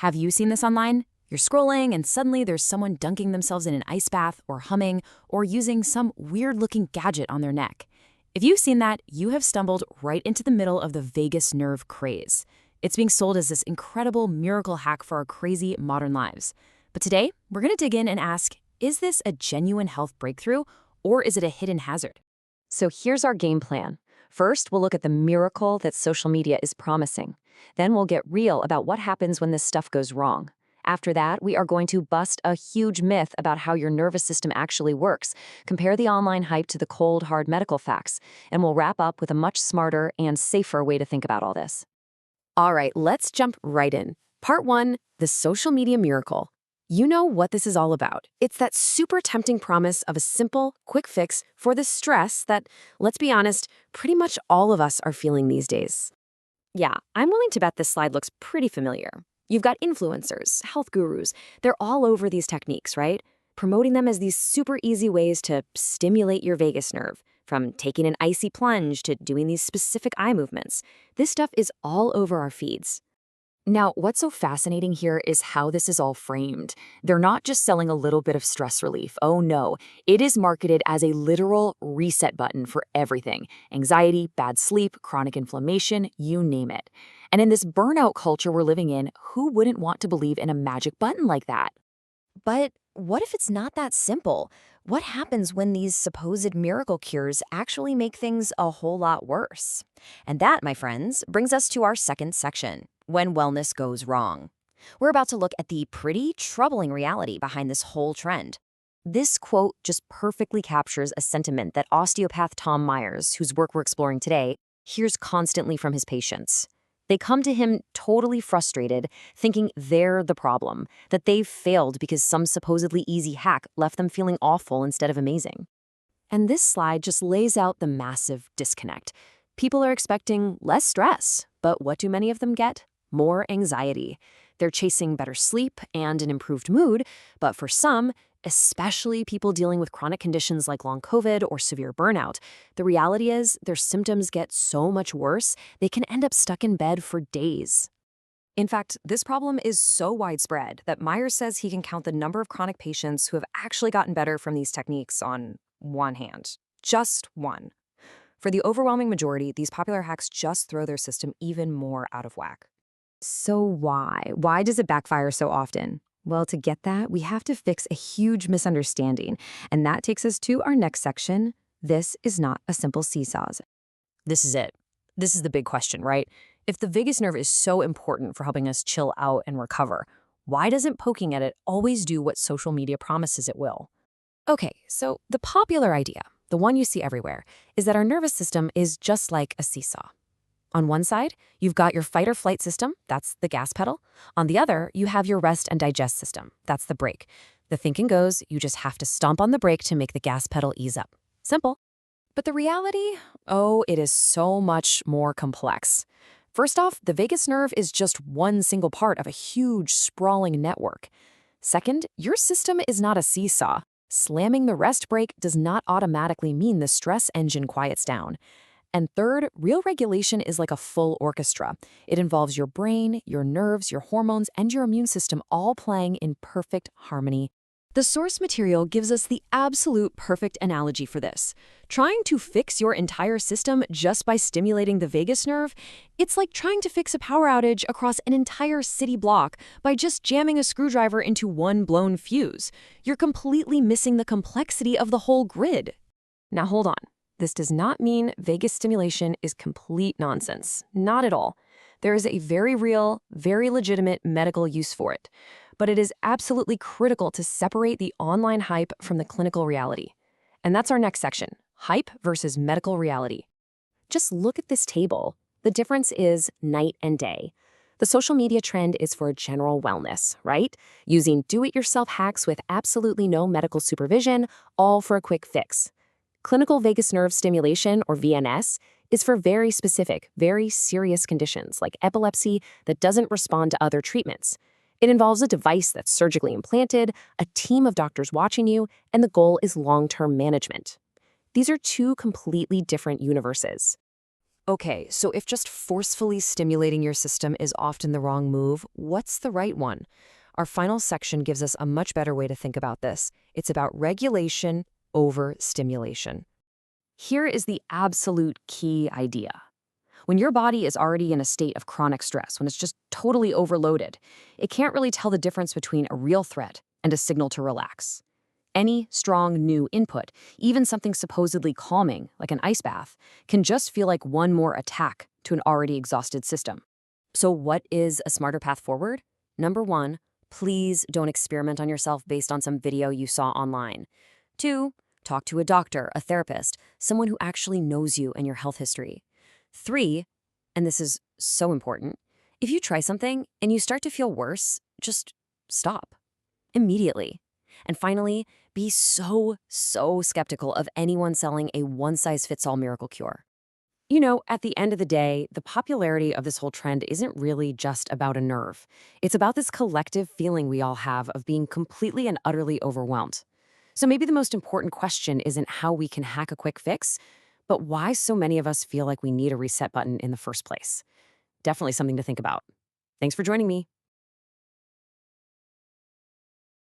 Have you seen this online? You're scrolling and suddenly there's someone dunking themselves in an ice bath or humming or using some weird-looking gadget on their neck. If you've seen that, you have stumbled right into the middle of the vagus nerve craze. It's being sold as this incredible miracle hack for our crazy modern lives. But today, we're going to dig in and ask, is this a genuine health breakthrough or is it a hidden hazard? So here's our game plan. First, we'll look at the miracle that social media is promising. Then we'll get real about what happens when this stuff goes wrong. After that, we are going to bust a huge myth about how your nervous system actually works, compare the online hype to the cold, hard medical facts, and we'll wrap up with a much smarter and safer way to think about all this. All right, let's jump right in. Part 1, the social media miracle. You know what this is all about. It's that super tempting promise of a simple, quick fix for the stress that, let's be honest, pretty much all of us are feeling these days. Yeah, I'm willing to bet this slide looks pretty familiar. You've got influencers, health gurus, they're all over these techniques, right? Promoting them as these super easy ways to stimulate your vagus nerve, from taking an icy plunge to doing these specific eye movements. This stuff is all over our feeds. Now, what's so fascinating here is how this is all framed. They're not just selling a little bit of stress relief. Oh no, it is marketed as a literal reset button for everything. Anxiety, bad sleep, chronic inflammation, you name it. And in this burnout culture we're living in, who wouldn't want to believe in a magic button like that? But what if it's not that simple? What happens when these supposed miracle cures actually make things a whole lot worse? And that, my friends, brings us to our second section, when wellness goes wrong. We're about to look at the pretty troubling reality behind this whole trend. This quote just perfectly captures a sentiment that osteopath Tom Meyers, whose work we're exploring today, hears constantly from his patients. They come to him totally frustrated, thinking they're the problem, that they've failed because some supposedly easy hack left them feeling awful instead of amazing. And this slide just lays out the massive disconnect. People are expecting less stress, but what do many of them get? More anxiety. They're chasing better sleep and an improved mood, but for some, especially people dealing with chronic conditions like long COVID or severe burnout, the reality is their symptoms get so much worse, they can end up stuck in bed for days. In fact, this problem is so widespread that Meyers says he can count the number of chronic patients who have actually gotten better from these techniques on one hand. Just one. For the overwhelming majority, these popular hacks just throw their system even more out of whack. So why? Why does it backfire so often? Well, to get that, we have to fix a huge misunderstanding, and that takes us to our next section. This is not a simple seesaw. This is it. This is the big question, right? If the vagus nerve is so important for helping us chill out and recover, why doesn't poking at it always do what social media promises it will? Okay, so the popular idea, the one you see everywhere, is that our nervous system is just like a seesaw. On one side, you've got your fight or flight system, that's the gas pedal. On the other, you have your rest and digest system, that's the brake. The thinking goes, you just have to stomp on the brake to make the gas pedal ease up. Simple. But the reality? Oh, it is so much more complex. First off, the vagus nerve is just one single part of a huge, sprawling network. Second, your system is not a seesaw. Slamming the rest brake does not automatically mean the stress engine quiets down. And third, real regulation is like a full orchestra. It involves your brain, your nerves, your hormones, and your immune system all playing in perfect harmony. The source material gives us the absolute perfect analogy for this. Trying to fix your entire system just by stimulating the vagus nerve, it's like trying to fix a power outage across an entire city block by just jamming a screwdriver into one blown fuse. You're completely missing the complexity of the whole grid. Now hold on. This does not mean vagus stimulation is complete nonsense. Not at all. There is a very real, very legitimate medical use for it. But it is absolutely critical to separate the online hype from the clinical reality. And that's our next section, hype versus medical reality. Just look at this table. The difference is night and day. The social media trend is for general wellness, right? Using do-it-yourself hacks with absolutely no medical supervision, all for a quick fix. Clinical vagus nerve stimulation, or VNS, is for very specific, very serious conditions like epilepsy that doesn't respond to other treatments. It involves a device that's surgically implanted, a team of doctors watching you, and the goal is long-term management. These are two completely different universes. Okay, so if just forcefully stimulating your system is often the wrong move, what's the right one? Our final section gives us a much better way to think about this. It's about regulation over stimulation. Here is the absolute key idea. When your body is already in a state of chronic stress, when it's just totally overloaded, it can't really tell the difference between a real threat and a signal to relax. Any strong new input, even something supposedly calming, like an ice bath, can just feel like one more attack to an already exhausted system. So what is a smarter path forward? Number 1, please don't experiment on yourself based on some video you saw online. 2, talk to a doctor, a therapist, someone who actually knows you and your health history. 3, and this is so important, if you try something and you start to feel worse, just stop immediately. And finally, be so skeptical of anyone selling a one-size-fits-all miracle cure. You know, at the end of the day, the popularity of this whole trend isn't really just about a nerve. It's about this collective feeling we all have of being completely and utterly overwhelmed. So maybe the most important question isn't how we can hack a quick fix, but why so many of us feel like we need a reset button in the first place. Definitely something to think about. Thanks for joining me.